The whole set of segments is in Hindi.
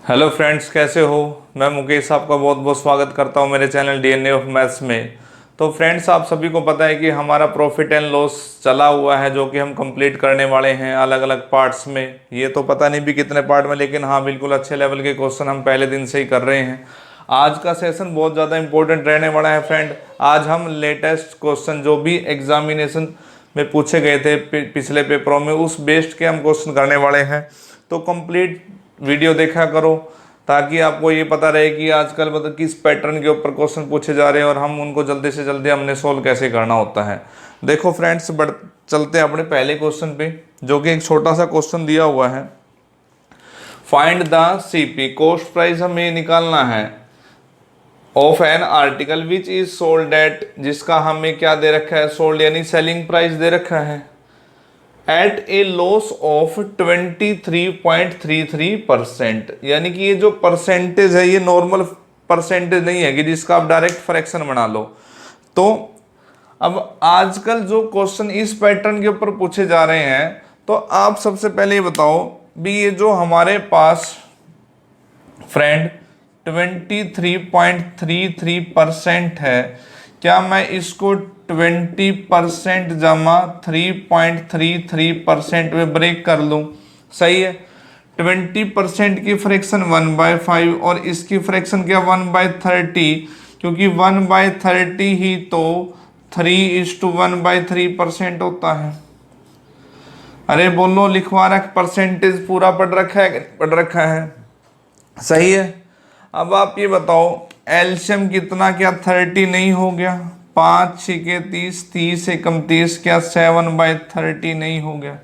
हेलो फ्रेंड्स, कैसे हो। मैं मुकेश आपका बहुत बहुत स्वागत करता हूं मेरे चैनल डीएनए ऑफ मैथ्स में। तो फ्रेंड्स, आप सभी को पता है कि हमारा प्रॉफिट एंड लॉस चला हुआ है, जो कि हम कंप्लीट करने वाले हैं अलग अलग पार्ट्स में। ये तो पता नहीं भी कितने पार्ट में, लेकिन हाँ, बिल्कुल अच्छे लेवल के क्वेश्चन हम पहले दिन से ही कर रहे हैं। आज का सेशन बहुत ज़्यादा इंपॉर्टेंट रहने वाला है फ्रेंड। आज हम लेटेस्ट क्वेश्चन जो भी एग्जामिनेशन में पूछे गए थे पिछले पेपरों में, उस बेस्ड के हम क्वेश्चन करने वाले हैं। तो कंप्लीट वीडियो देखा करो, ताकि आपको ये पता रहे कि आजकल मतलब किस पैटर्न के ऊपर क्वेश्चन पूछे जा रहे हैं और हम उनको जल्दी से जल्दी हमने सोल्व कैसे करना होता है। देखो फ्रेंड्स, चलते हैं अपने पहले क्वेश्चन पे, जो कि एक छोटा सा क्वेश्चन दिया हुआ है। Find the CP, cost price हमें निकालना है, of an article which is sold at, जिसका हमें क्या दे रखा है, सोल्ड यानी सेलिंग प्राइस दे रखा है, एट ए लॉस ऑफ 23.33%। यानी कि ये जो परसेंटेज है, ये नॉर्मल परसेंटेज नहीं है कि जिसका आप डायरेक्ट फ्रैक्शन बना लो। तो अब आजकल जो क्वेश्चन इस पैटर्न के ऊपर पूछे जा रहे हैं, तो आप सबसे पहले ये बताओ भी, ये जो हमारे पास फ्रेंड 23.33% है, क्या मैं इसको 20% जमा 3.33% में ब्रेक कर लूँ? सही है। 20% की फ्रैक्शन 1/5 और इसकी फ्रैक्शन क्या 1/30, क्योंकि 1/30 ही तो 3:1/3% होता है। अरे बोलो, लिखवा रख, परसेंटेज पूरा पढ़ रखा है, पढ़ रखा है। सही है। अब आप ये बताओ, एलसीएम कितना, क्या 30 नहीं हो गया? 5 6 30, 30 एकम 30, क्या 7/30 नहीं हो गया?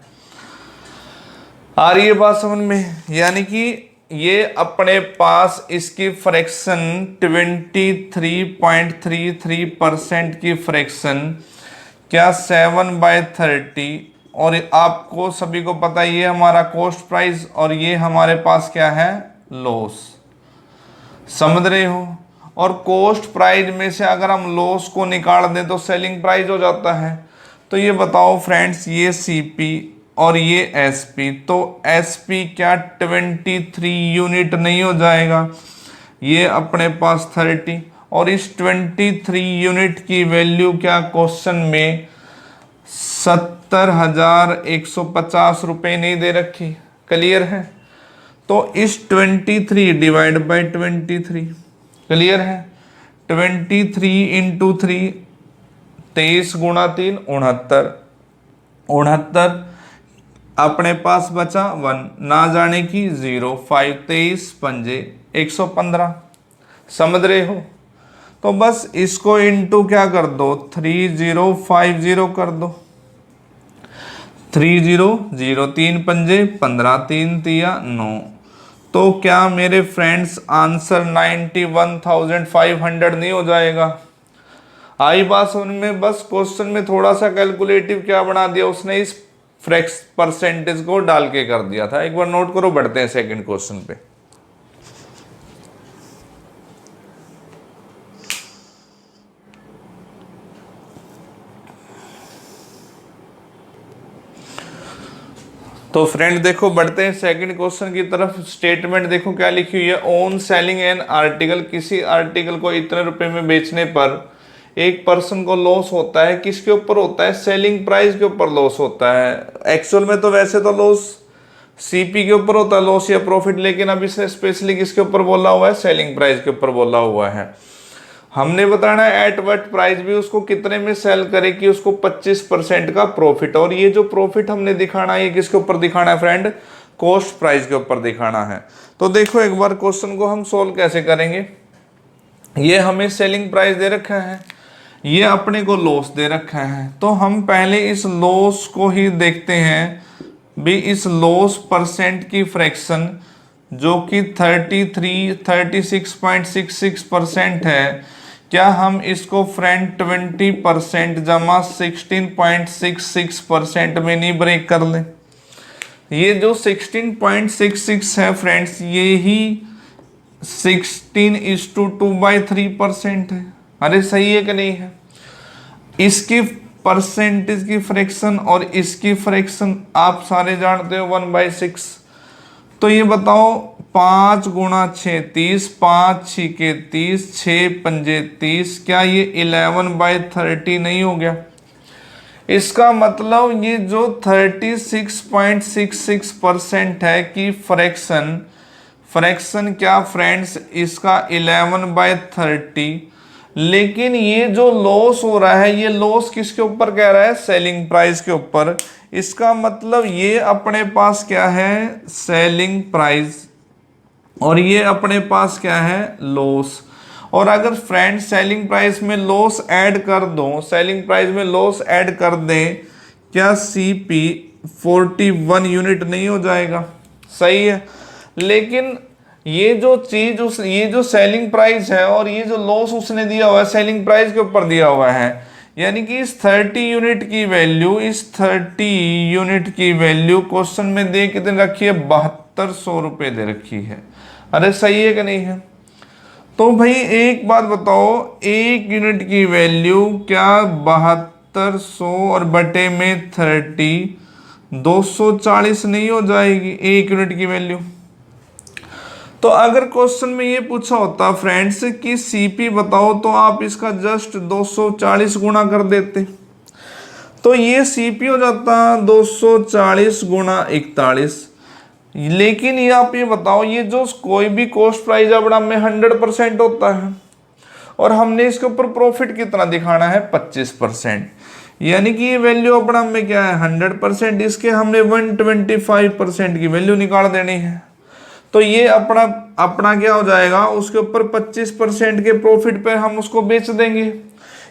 आ रही है बात समझ में? यानी कि ये अपने पास इसकी फ्रैक्शन 23.33% की फ्रैक्शन, क्या 7/30, और आपको सभी को पता है ये हमारा कॉस्ट प्राइस और ये हमारे पास क्या है, लॉस। समझ रहे हो? और कॉस्ट प्राइस में से अगर हम लॉस को निकाल दें तो सेलिंग प्राइस हो जाता है। तो ये बताओ फ्रेंड्स, ये सीपी और ये एसपी, तो एसपी क्या 23 यूनिट नहीं हो जाएगा? ये अपने पास 30, और इस 23 यूनिट की वैल्यू क्या क्वेश्चन में 70,150 रुपये नहीं दे रखी। क्लियर है? तो इस 23 डिवाइड बाई 23, क्लियर है? 23 इंटू 3, 23 गुणा 3 69, 69 अपने पास बचा 1, ना जाने की 0, 5 23 पंजे 115। समझ रहे हो? तो बस इसको इंटू क्या कर दो, 3050 कर दो, 300, 3 पंजे 15, 3 तिया 9। तो क्या मेरे फ्रेंड्स आंसर 91,500 नहीं हो जाएगा? आई बात समझ में? बस क्वेश्चन में थोड़ा सा कैलकुलेटिव क्या बना दिया उसने, इस फ्रैक्स परसेंटेज को डाल के कर दिया था। एक बार नोट करो, बढ़ते हैं सेकंड क्वेश्चन पे। तो फ्रेंड देखो, बढ़ते हैं सेकंड क्वेश्चन की तरफ। स्टेटमेंट देखो क्या लिखी हुई है, ऑन सेलिंग एन आर्टिकल, किसी आर्टिकल को इतने रुपए में बेचने पर एक पर्सन को लॉस होता है। किसके ऊपर होता है? सेलिंग प्राइस के ऊपर लॉस होता है। एक्चुअल में तो वैसे तो लॉस सीपी के ऊपर होता है, लॉस या प्रॉफिट, लेकिन अब इसने स्पेशली किसके ऊपर बोला हुआ है? सेलिंग प्राइस के ऊपर बोला हुआ है। हमने बताना है एट व्हाट प्राइस, भी उसको कितने में सेल करे कि उसको 25% का प्रॉफिट। और ये जो प्रॉफिट हमने दिखाना है, ये किसके ऊपर दिखाना है फ्रेंड? कॉस्ट प्राइस के ऊपर दिखाना है। तो देखो एक बार क्वेश्चन को हम सोल्व कैसे करेंगे। ये हमें सेलिंग प्राइस दे रखा है, ये अपने को लॉस दे रखा है। तो हम पहले इस लॉस को ही देखते हैं भी, इस लॉस परसेंट की फ्रैक्शन जो कि 36.66% है, क्या हम इसको फ्रेंड 20% जमा 16.66% में नहीं ब्रेक कर लें? ये जो 16.66 है फ्रेंड्स, ये ही 16:2/3% है। अरे सही है कि नहीं है? इसकी परसेंटेज की फ्रैक्शन और इसकी फ्रैक्शन आप सारे जानते हो 1/6। तो ये बताओ 5 गुणा 6 30, 5 6 30, 6 पंजे 30, क्या ये 11/30 नहीं हो गया? इसका मतलब ये जो 36.66% है कि फ्रैक्शन क्या फ्रेंड्स इसका 11/30। लेकिन ये जो लॉस हो रहा है, ये लॉस किसके ऊपर कह रहा है? सेलिंग प्राइस के ऊपर। इसका मतलब ये अपने पास क्या है? सेलिंग प्राइस, और ये अपने पास क्या है? लॉस। और अगर फ्रेंड सेलिंग प्राइस में लॉस ऐड कर दो, सेलिंग प्राइस में लॉस ऐड कर दें, क्या सीपी 41 यूनिट नहीं हो जाएगा? सही है। लेकिन ये जो चीज ये जो सेलिंग प्राइस है और ये जो लॉस उसने दिया हुआ है सेलिंग प्राइस के ऊपर दिया हुआ है, यानी कि इस 30 यूनिट की वैल्यू, इस 30 यूनिट की वैल्यू क्वेश्चन में दे कितनी रखी है? 7200 रुपये दे रखी है। अरे सही है कि नहीं है? तो भाई एक बात बताओ, एक यूनिट की वैल्यू क्या 7200 और बटे में 30 240 नहीं हो जाएगी एक यूनिट की वैल्यू? तो अगर क्वेश्चन में ये पूछा होता फ्रेंड्स कि सीपी बताओ, तो आप इसका जस्ट 240 गुणा कर देते, तो ये सीपी हो जाता 240 गुणा 41। लेकिन ये आप ये बताओ, ये जो कोई भी कॉस्ट प्राइस अब में 100% होता है और हमने इसके ऊपर प्रॉफिट कितना दिखाना है? 25%। यानी कि ये वैल्यू अपना में क्या है? 100%। इसके हमने 125% की वैल्यू निकाल देनी है। तो ये अपना क्या हो जाएगा? उसके ऊपर 25% के प्रॉफिट पे हम उसको बेच देंगे।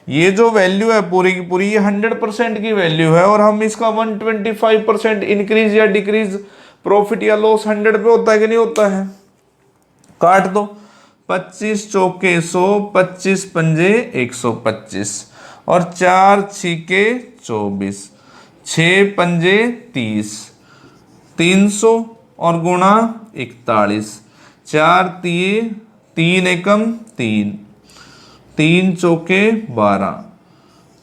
ये जो वैल्यू है पूरी की पूरी, ये 100% की वैल्यू है और हम इसका 125% इंक्रीज या डिक्रीज, प्रॉफिट या लॉस 100 पे होता है कि नहीं होता है? काट दो, 25 चौके 100, 25 पंजे 125 और 4 छीके 24, 6 पंजे 30, 300 और गुणा 41, 4 तिये 3 एकम 3, 3 चौके 12।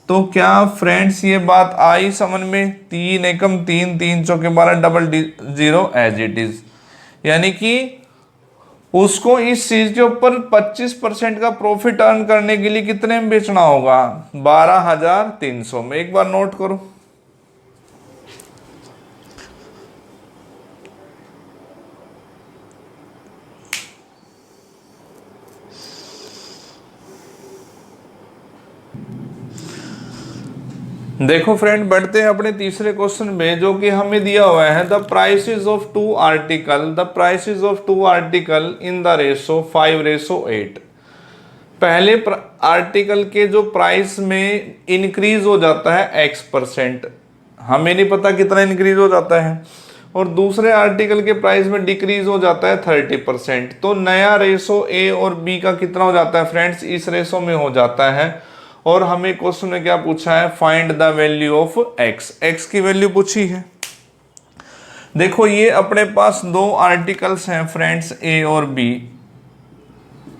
तो क्या फ्रेंड्स ये बात आई समझ में? 3 एकम 3, 3 चौके 12, double zero as it is. यानी कि उसको इस चीज के ऊपर 25% का प्रॉफिट अर्न करने के लिए कितने में बेचना होगा? 12,300 में। एक बार नोट करो। देखो फ्रेंड, बढ़ते हैं अपने तीसरे क्वेश्चन में, जो कि हमें दिया हुआ है the prices of two article in the ratio 5:8। पहले आर्टिकल के जो प्राइस में इंक्रीज हो जाता है X%, हमें नहीं पता कितना इंक्रीज हो जाता है, और दूसरे आर्टिकल के प्राइस में डिक्रीज हो जाता है 30%। तो नया रेशो A और B का कितना हो जाता है फ्रेंड्स? इस रेशो में हो जाता है। और हमें क्वेश्चन में क्या पूछा है? Find the value of x की वैल्यू पूछी है। देखो ये अपने पास दो आर्टिकल्स हैं फ्रेंड्स, A और B।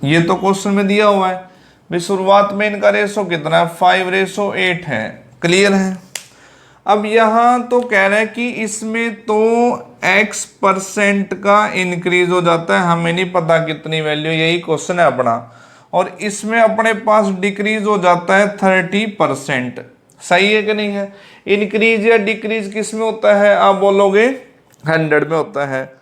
ये तो क्वेश्चन में दिया हुआ है भाई, शुरुआत में इनका रेशो कितना है? 5:8 है। क्लियर है? अब यहां तो कह रहा है कि इसमें तो X% का इंक्रीज हो जाता है, हमें नहीं पता कितनी वैल्यू, यही क्वेश्चन है अपना। और इसमें अपने पास डिक्रीज हो जाता है 30%। सही है कि नहीं है? इंक्रीज या डिक्रीज किस में होता है? आप बोलोगे 100 में होता है।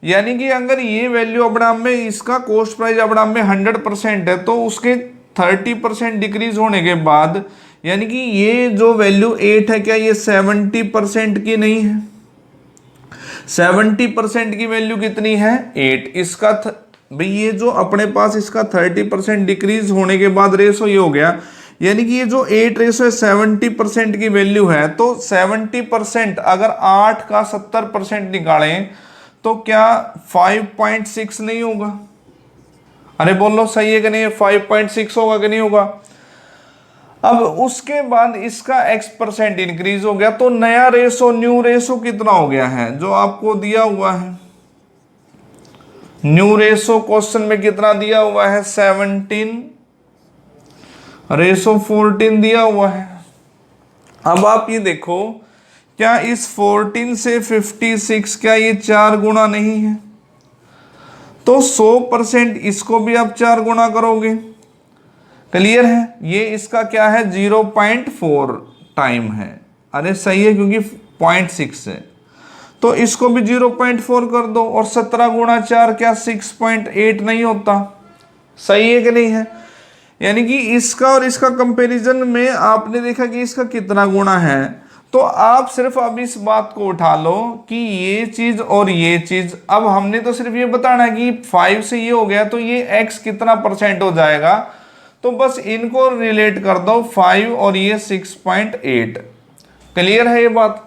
यानी कि अगर ये वैल्यू अपडाम में, इसका कॉस्ट प्राइस अपडाम में 100% है, तो उसके 30% डिक्रीज होने के बाद, यानी कि ये जो वैल्यू 8 है, क्या ये 70% की नहीं है? 70% की वैल्यू कितनी है? 8। इसका भाई ये जो अपने पास इसका 30% डिक्रीज होने के बाद रेशो ये हो गया, यानी कि ये जो 8 रेशो है 70% की वैल्यू है। तो 70% अगर 8 का 70% निकालें तो क्या 5.6 नहीं होगा? अरे बोलो सही है कि नहीं? 5.6 होगा कि नहीं होगा? अब उसके बाद इसका X% इंक्रीज हो गया, तो नया रेशो, न्यू रेशो कितना हो गया है जो आपको दिया हुआ है? न्यू रेशो क्वेश्चन में कितना दिया हुआ है? 17:14 दिया हुआ है। अब आप ये देखो, क्या इस 14 से 56 क्या ये 4 गुना नहीं है? तो 100% इसको भी आप 4 गुना करोगे। क्लियर है? ये इसका क्या है 0.4 टाइम है। अरे सही है क्योंकि 0.6 है, तो इसको भी 0.4 कर दो और 17 गुणा 4 क्या 6.8 नहीं होता? सही है कि नहीं है? यानी कि इसका और इसका कंपैरिजन में आपने देखा कि इसका कितना गुणा है, तो आप सिर्फ अब इस बात को उठा लो कि ये चीज और ये चीज, अब हमने तो सिर्फ ये बताना है कि 5 से ये हो गया तो ये x कितना परसेंट हो जाएगा, तो बस इनको रिलेट कर दो 5 और ये 6.8। क्लियर है ये बात?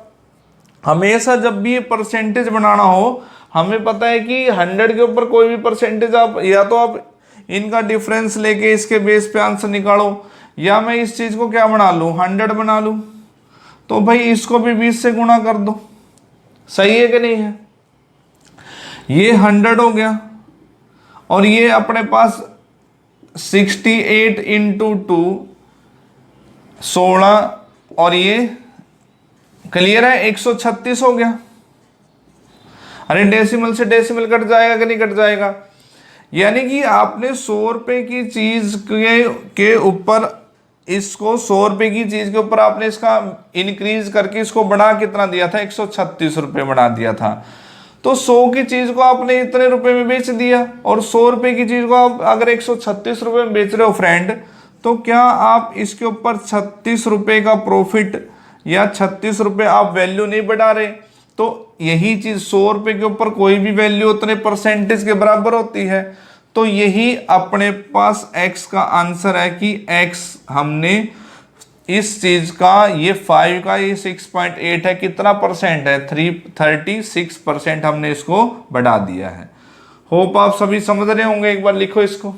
हमेशा जब भी ये परसेंटेज बनाना हो, हमें पता है कि 100 के ऊपर कोई भी परसेंटेज आप या तो आप इनका डिफरेंस लेके इसके बेस पे आंसर निकालो, या मैं इस चीज को क्या बना लूं 100 बना लूं, तो भाई इसको भी 20 से गुणा कर दो। सही है कि नहीं है? ये 100 हो गया और ये अपने पास 68 इंटू 2 16 और ये क्लियर है 136 हो गया। अरे डेसिमल से डेसिमल कट जाएगा कि नहीं कट जाएगा? यानी कि आपने 100 रुपए की चीज के ऊपर इसको 100 रुपए की चीज के ऊपर आपने इसका इंक्रीज करके इसको बढ़ा कितना दिया था 136 रुपए बढ़ा दिया था। तो 100 की चीज को आपने इतने रुपए में बेच दिया और 100 रुपए की चीज को आप अगर 136 रुपए में बेच रहे हो फ्रेंड, तो क्या आप इसके ऊपर 36 रुपए का प्रॉफिट या 36 रुपए आप वैल्यू नहीं बढ़ा रहे? तो यही चीज 100 रुपए के ऊपर कोई भी वैल्यू उतने परसेंटेज के बराबर होती है। तो यही अपने पास x का आंसर है कि x हमने इस चीज का ये 5 का ये 6.8 है, कितना परसेंट है 36% हमने इसको बढ़ा दिया है। होप आप सभी समझ रहे होंगे। एक बार लिखो इसको।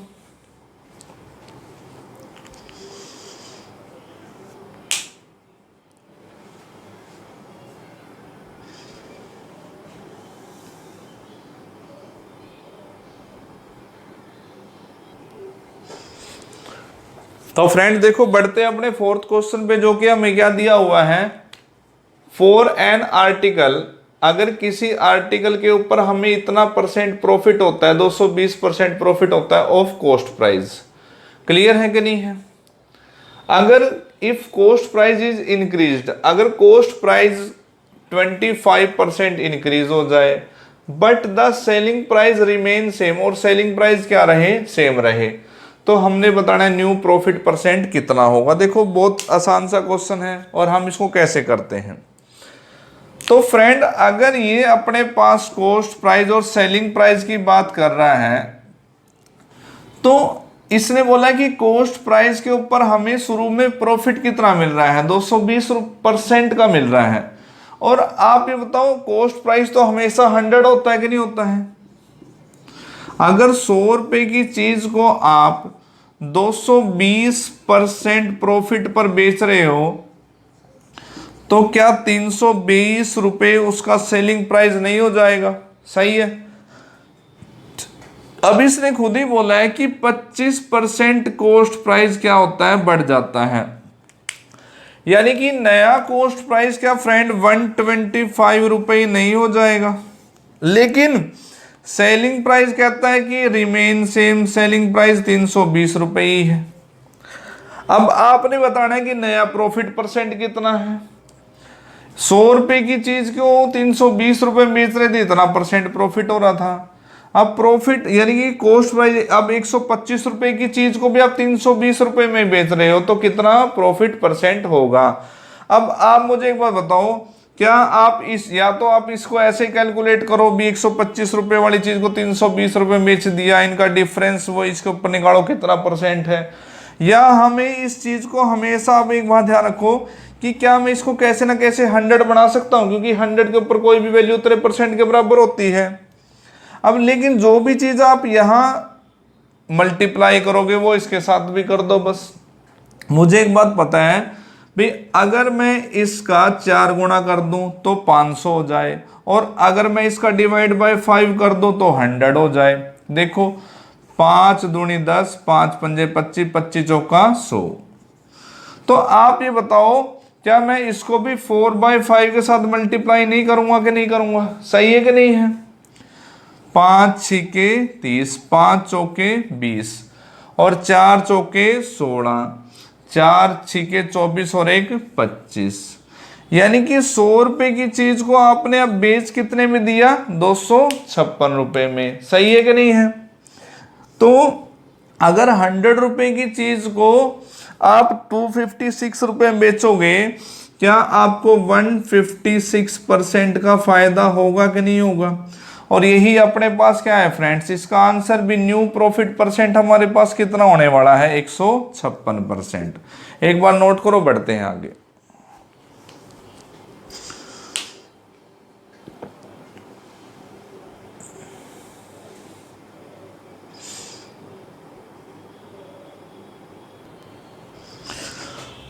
तो फ्रेंड देखो बढ़ते अपने 4th क्वेश्चन पे, जो कि हमें क्या दिया हुआ है, फॉर एन आर्टिकल, अगर किसी आर्टिकल के ऊपर हमें इतना परसेंट प्रॉफिट होता है 220% प्रॉफिट होता है ऑफ कॉस्ट प्राइस। क्लियर है कि नहीं है? अगर if cost price is increased, अगर कॉस्ट प्राइस 25% इंक्रीज हो जाए but the selling price remain same, और सेलिंग प्राइस क्या रहे सेम रहे, तो हमने बताना है न्यू प्रॉफिट परसेंट कितना होगा। देखो बहुत आसान सा क्वेश्चन है और हम इसको कैसे करते हैं। तो फ्रेंड अगर ये अपने पास कॉस्ट प्राइस और सेलिंग प्राइस की बात कर रहा है, तो इसने बोला कि कॉस्ट प्राइस के ऊपर हमें शुरू में प्रॉफिट कितना मिल रहा है 220% का मिल रहा है। और आप ये बताओ कॉस्ट प्राइस तो हमेशा 100 होता है कि नहीं होता है? अगर 100 रुपए की चीज को आप 220% प्रॉफिट पर बेच रहे हो, तो क्या 320 रुपए उसका सेलिंग प्राइस नहीं हो जाएगा? सही है। अब इसने खुद ही बोला है कि 25% कॉस्ट प्राइस क्या होता है बढ़ जाता है, यानी कि नया कॉस्ट प्राइस क्या फ्रेंड 125 रुपए नहीं हो जाएगा, लेकिन सेलिंग प्राइस कहता है कि रिमेन सेम, सेलिंग प्राइस 320 रुपए ही है। अब आपने बताना है कि नया प्रॉफिट परसेंट कितना है। 100 रुपए की चीज को 320 रुपए बेच रहे थे, इतना परसेंट प्रॉफिट हो रहा था। अब प्रॉफिट यानी कि कॉस्ट प्राइस अब 125 रुपए की चीज को भी आप 320 रुपए में बेच रहे हो, तो कितना प्रॉफिट परसेंट होगा। अब आप मुझे एक बात बताओ, क्या आप इस या तो आप इसको ऐसे कैलकुलेट करो भी 125 रुपए वाली चीज को 320 रुपए बेच दिया, इनका डिफरेंस वो इसके ऊपर निकालो कितना परसेंट है, या हमें इस चीज को हमेशा आप एक बात ध्यान रखो कि क्या मैं इसको कैसे ना कैसे 100 बना सकता हूं, क्योंकि 100 के ऊपर कोई भी वैल्यू उतने परसेंट के बराबर होती है। अब लेकिन जो भी चीज आप यहां मल्टीप्लाई करोगे वो इसके साथ भी कर दो बस। मुझे एक बात पता है भाई, अगर मैं इसका 4 गुना कर दूं तो 500 हो जाए, और अगर मैं इसका डिवाइड बाय 5 कर दूं तो 100 हो जाए। देखो 5 दूनी 10, 5 पंजे 25, 25 चौका 100। तो आप ये बताओ क्या मैं इसको भी 4/5 के साथ मल्टीप्लाई नहीं करूंगा कि नहीं करूंगा? सही है कि नहीं है? 5 छिके 30, 5 चौके 20 और 4 चौके 16, 4 छिके 24 और 1 25। यानी कि 100 रुपए की चीज को आपने अब बेच कितने में दिया? 256 रुपए में। सही है कि नहीं है? तो अगर 100 रुपए की चीज को आप 256 रुपए में बेचोगे, क्या आपको 156% का फायदा होगा कि नहीं होगा? और यही अपने पास क्या है फ्रेंड्स, इसका आंसर भी न्यू प्रॉफिट परसेंट हमारे पास कितना होने वाला है? 156%। एक बार नोट करो, बढ़ते हैं आगे।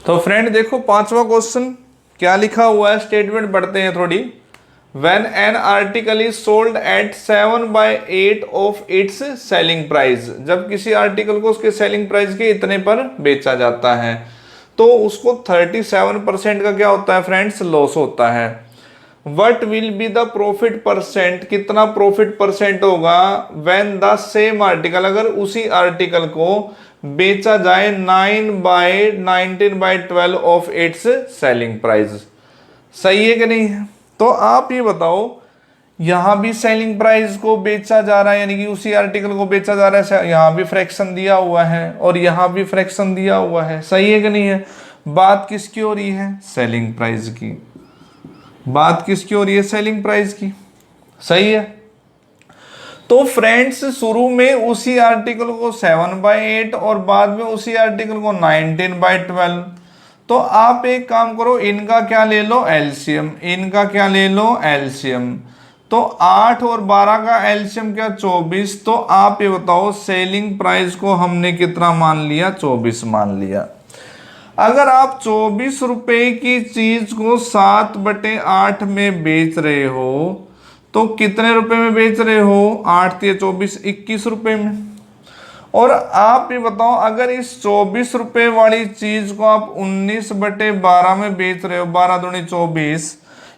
तो फ्रेंड देखो 5वां क्वेश्चन क्या लिखा हुआ है, स्टेटमेंट पढ़ते हैं थोड़ी। When an article is sold at 7/8 of its selling price, जब किसी आर्टिकल को उसके सेलिंग प्राइस के इतने पर बेचा जाता है तो उसको 37% का क्या होता है फ्रेंड्स? लॉस होता है। What will be the profit percent, कितना प्रॉफिट परसेंट होगा? When the same article, अगर उसी आर्टिकल को बेचा जाए 19/12 ऑफ इट्स सेलिंग प्राइस। सही है कि नहीं है? तो आप ये बताओ, यहां भी सेलिंग प्राइस को बेचा जा रहा है, यानी कि उसी आर्टिकल को बेचा जा रहा है, यहां भी फ्रैक्शन दिया हुआ है और यहां भी फ्रैक्शन दिया हुआ है। सही है कि नहीं है? बात किसकी हो रही है? सेलिंग प्राइस की। बात किसकी हो रही है? सेलिंग प्राइस की। सही है। तो फ्रेंड्स शुरू में उसी आर्टिकल को 7/8 और बाद में उसी आर्टिकल को 19/12। तो आप एक काम करो, इनका क्या ले लो? एलसीएम। इनका क्या ले लो? एलसीएम। तो 8 और 12 का एलसीएम क्या? 24। तो आप ये बताओ, सेलिंग प्राइस को हमने कितना मान लिया? 24 मान लिया। अगर आप 24 रुपए की चीज को 7/8 में बेच रहे हो तो कितने रुपए में बेच रहे हो? 8 या 24, 21 रुपए में। और आप ये बताओ, अगर इस 24 रुपए वाली चीज को आप 19/12 में बेच रहे हो, 12 दूनी 24,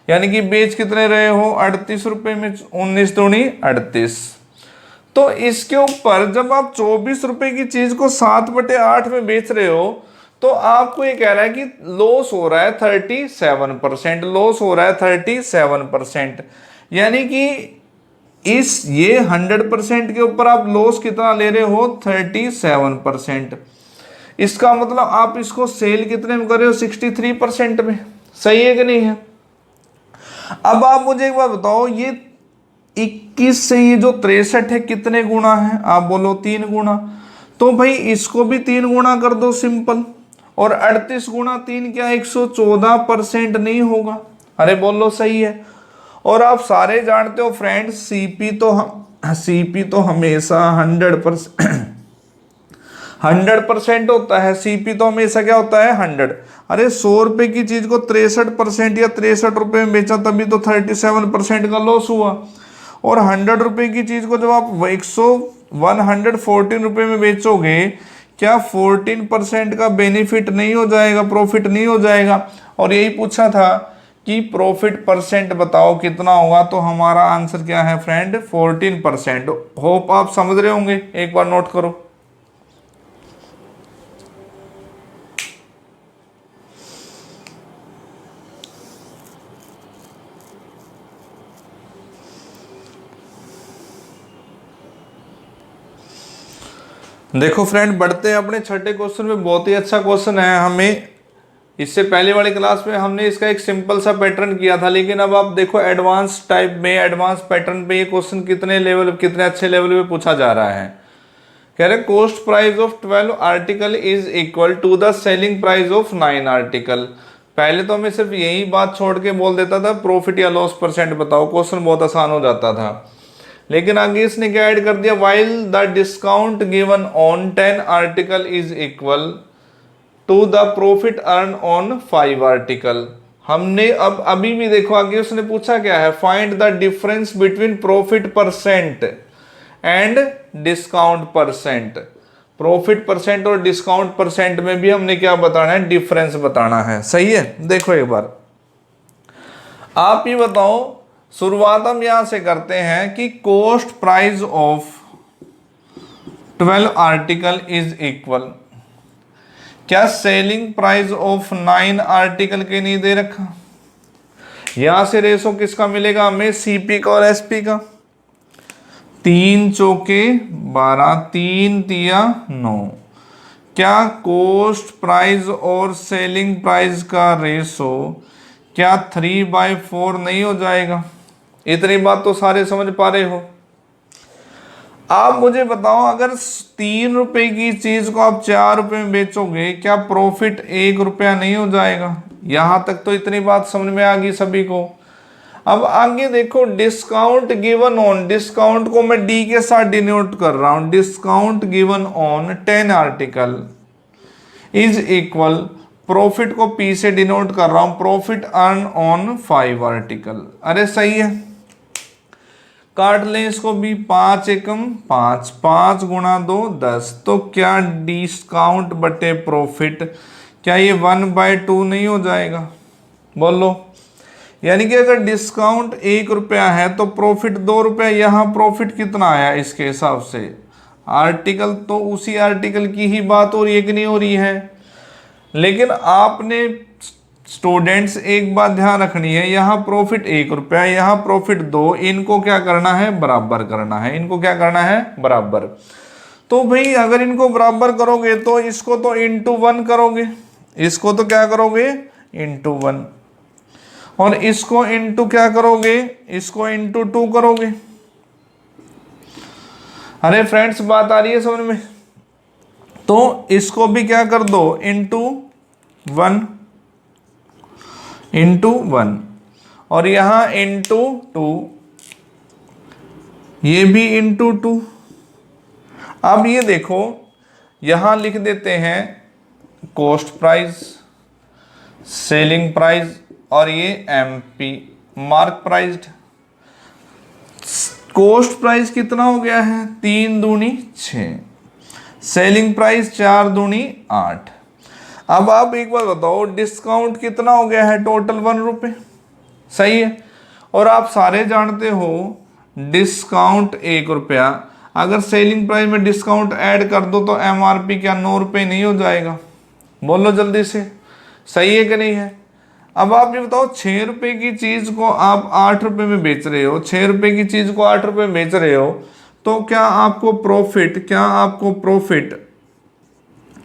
यानी कि बेच कितने रहे हो? 38 रुपए में। 19 दूनी 38। तो इसके ऊपर जब आप 24 रुपए की चीज को 7/8 में बेच रहे हो तो आपको ये कह रहा है कि लॉस हो रहा है 37%। लॉस हो रहा है 37%। यानी कि ये 100% के ऊपर आप लॉस कितना ले रहे हो? 37%। इसका मतलब आप इसको सेल कितने में कर रहे हो? 63% में। सही है कि नहीं है? अब आप मुझे एक बात बताओ, ये 21 से ये जो 63 है कितने गुना है? आप बोलो 3 गुना। तो भाई इसको भी 3 गुना कर दो सिंपल। और 38 गुना 3 क्या? 114% नहीं होगा? अरे बोलो सही है। और आप सारे जानते हो फ्रेंड्स, सीपी तो हमेशा 100% होता है। सीपी तो हमेशा क्या होता है? 100। अरे 100 रुपए की चीज को 63% या 63 रुपए में बेचा तभी तो 37% का लॉस हुआ। और 100 रुपए की चीज को जब आप 114 रुपए में बेचोगे, क्या 14% का बेनिफिट नहीं हो जाएगा? प्रॉफिट नहीं हो जाएगा? और यही पूछा था कि प्रॉफिट परसेंट बताओ कितना होगा, तो हमारा आंसर क्या है फ्रेंड? 14%। होप आप समझ रहे होंगे। एक बार नोट करो। देखो फ्रेंड, बढ़ते हैं अपने छठे क्वेश्चन में। बहुत ही अच्छा क्वेश्चन है। हमें इससे पहले वाली क्लास में हमने इसका एक सिंपल सा पैटर्न किया था, लेकिन अब आप देखो एडवांस टाइप में, एडवांस पैटर्न पे ये क्वेश्चन कितने अच्छे लेवल पे पूछा जा रहा है। कह रहे cost price of 12 article is equal to the selling price of 9 article. पहले तो हमें सिर्फ यही बात छोड़ के बोल देता था प्रॉफिट या लॉस परसेंट बताओ, क्वेश्चन बहुत आसान हो जाता था। लेकिन आगे इसने क्या ऐड कर दिया? While the discount given on 10 article is equal to the profit earn on 5 article. हमने अब अभी भी देखो आगे उसने पूछा क्या है? Find the difference between profit percent and discount percent. Profit percent और डिस्काउंट परसेंट में भी हमने क्या बताना है? डिफरेंस बताना है। सही है। देखो एक बार आप ये बताओ, शुरुआत हम यहां से करते हैं कि cost price of 12 article is equal, क्या सेलिंग प्राइस ऑफ 9 आर्टिकल के नहीं दे रखा। यहां से रेशो किसका मिलेगा हमें, सीपी का और एसपी का। 3 चौके 12, 3 तिया 9। क्या कॉस्ट प्राइस और सेलिंग प्राइस का रेशो क्या 3/4 नहीं हो जाएगा। इतनी बात तो सारे समझ पा रहे हो। आप मुझे बताओ, अगर 3 रुपए की चीज को आप 4 रुपए में बेचोगे, क्या प्रॉफिट 1 रुपया नहीं हो जाएगा। यहां तक तो इतनी बात समझ में आ गई सभी को। अब आगे देखो, डिस्काउंट गिवन ऑन, डिस्काउंट को मैं डी के साथ डिनोट कर रहा हूं। Discount given on 10 article is equal, profit को पी से डिनोट कर रहा हूं, प्रॉफिट अर्न ऑन 5 आर्टिकल। अरे सही है, काट लें इसको भी। 5 एकम 5, 5 गुणा 2 10। तो क्या डिस्काउंट बटे प्रॉफिट, क्या ये 1/2 नहीं हो जाएगा। बोलो, यानी कि अगर डिस्काउंट 1 रुपया है तो प्रॉफिट 2 रुपया। यहाँ प्रॉफिट कितना आया इसके हिसाब से, आर्टिकल तो उसी आर्टिकल की ही बात हो रही है कि नहीं हो रही है। लेकिन आपने स्टूडेंट्स एक बात ध्यान रखनी है, यहाँ प्रॉफिट 1 रुपया, यहाँ प्रॉफिट 2, इनको क्या करना है, बराबर करना है। इनको क्या करना है, बराबर। तो भाई अगर इनको बराबर करोगे तो इसको तो इंटू 1 करोगे, इसको तो क्या करोगे, इंटू 1, और इसको इंटू क्या करोगे, इसको इंटू 2 करोगे। अरे फ्रेंड्स बात आ रही है समझ में। तो इसको भी क्या कर दो, इंटू 1, इंटू 1, और यहां इंटू 2, ये भी इंटू 2। अब ये देखो, यहां लिख देते हैं कॉस्ट प्राइस, सेलिंग प्राइस, और ये MP mark priced. Cost price कितना हो गया है, 3 दूनी 6, सेलिंग प्राइस 4 दूनी 8। अब आप एक बार बताओ, डिस्काउंट कितना हो गया है, टोटल 1 रुपये। सही है, और आप सारे जानते हो डिस्काउंट 1 रुपया, अगर सेलिंग प्राइस में डिस्काउंट ऐड कर दो तो एमआरपी क्या 9 रुपये नहीं हो जाएगा। बोलो जल्दी से, सही है कि नहीं है। अब आप ये बताओ, 6 रुपए की चीज को आप 8 रुपए में बेच रहे हो, 6 रुपए की चीज को 8 रुपए में बेच रहे हो, तो क्या आपको प्रॉफिट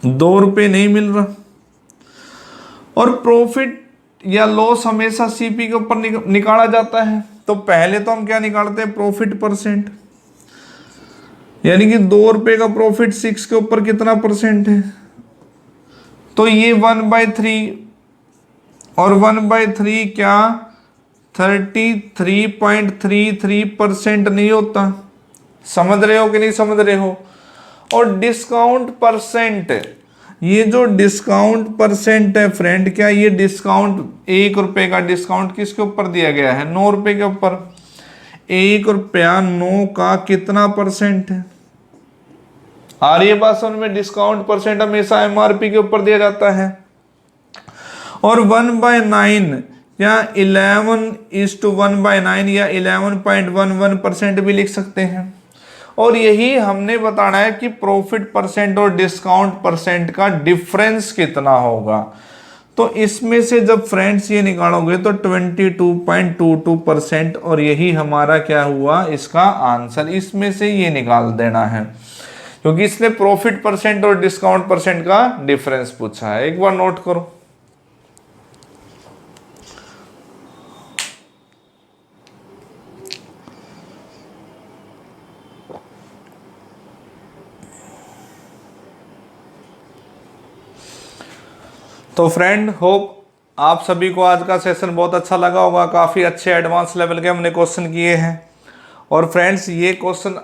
2 रुपये नहीं मिल रहा। और प्रॉफिट या लॉस हमेशा सीपी के ऊपर निकाला जाता है। तो पहले तो हम क्या निकालते हैं, प्रॉफिट परसेंट, यानी कि 2 रुपए का प्रॉफिट 6 के ऊपर कितना परसेंट है, तो ये 1/3, और 1/3 क्या 33.33% नहीं होता। समझ रहे हो कि नहीं समझ रहे हो। और डिस्काउंट परसेंट, ये जो डिस्काउंट परसेंट है फ्रेंड, क्या ये डिस्काउंट 1 रुपए का डिस्काउंट किसके ऊपर दिया गया है, 9 रुपए के ऊपर। 1 रुपया 9 का कितना परसेंट है, आ रही है बात समझ में। डिस्काउंट परसेंट हमेशा एमआरपी के ऊपर दिया जाता है। और 1/9 या 11:1/9 या 11.11% भी लिख सकते हैं। और यही हमने बताना है कि प्रॉफिट परसेंट और डिस्काउंट परसेंट का डिफरेंस कितना होगा। तो इसमें से जब फ्रेंड्स ये निकालोगे तो 22.22%, और यही हमारा क्या हुआ, इसका आंसर। इसमें से ये निकाल देना है, क्योंकि इसने प्रॉफिट परसेंट और डिस्काउंट परसेंट का डिफरेंस पूछा है। एक बार नोट करो। तो फ्रेंड, होप आप सभी को आज का सेशन बहुत अच्छा लगा होगा। काफ़ी अच्छे एडवांस लेवल के हमने क्वेश्चन किए हैं। और फ्रेंड्स, ये क्वेश्चन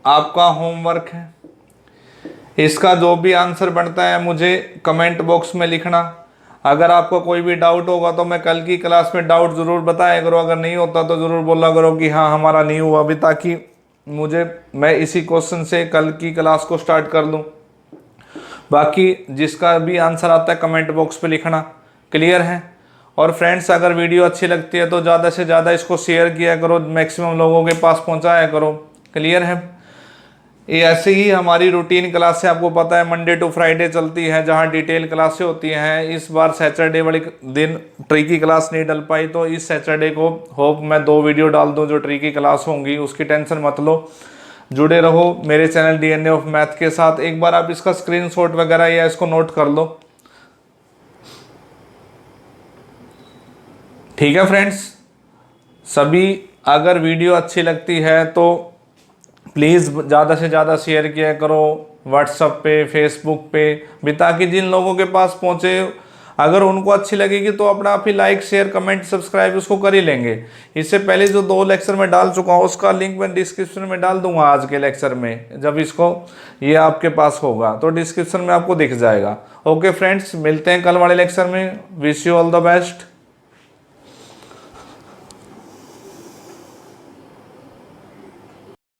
आपका होमवर्क है। इसका जो भी आंसर बनता है मुझे कमेंट बॉक्स में लिखना। अगर आपको कोई भी डाउट होगा तो मैं कल की क्लास में डाउट ज़रूर बताया करो। अगर नहीं होता तो ज़रूर बोला करो कि हाँ हमारा नहीं हुआ अभी, ताकि मैं इसी क्वेश्चन से कल की क्लास को स्टार्ट कर दूँ। बाकी जिसका भी आंसर आता है कमेंट बॉक्स पे लिखना। क्लियर है। और फ्रेंड्स अगर वीडियो अच्छी लगती है तो ज़्यादा से ज़्यादा इसको शेयर किया करो, मैक्सिमम लोगों के पास पहुंचाया करो। क्लियर है। ये ऐसे ही हमारी रूटीन क्लासें आपको पता है मंडे टू फ्राइडे चलती है, जहां डिटेल क्लासें होती हैं। इस बार सैटरडे वाले दिन ट्रिकी क्लास नहीं डल पाई, तो इस सैटरडे को होप मैं 2 वीडियो डाल दूं जो ट्रिकी क्लास होंगी, उसकी टेंशन मत लो। जुड़े रहो मेरे चैनल डीएनए ऑफ मैथ के साथ। एक बार आप इसका स्क्रीनशॉट वगैरह या इसको नोट कर लो। ठीक है फ्रेंड्स, सभी अगर वीडियो अच्छी लगती है तो प्लीज़ ज़्यादा से ज़्यादा शेयर किया करो व्हाट्सएप पे, फेसबुक पे भी, ताकि जिन लोगों के पास पहुँचे अगर उनको अच्छी लगेगी तो अपना आप ही लाइक शेयर कमेंट सब्सक्राइब उसको कर ही लेंगे। इससे पहले जो 2 लेक्चर में डाल चुका हूँ उसका लिंक मैं डिस्क्रिप्शन में डाल दूंगा। आज के लेक्चर में जब इसको ये आपके पास होगा तो डिस्क्रिप्शन में आपको दिख जाएगा। ओके फ्रेंड्स, मिलते हैं कल वाले लेक्चर में। Wish you all the best.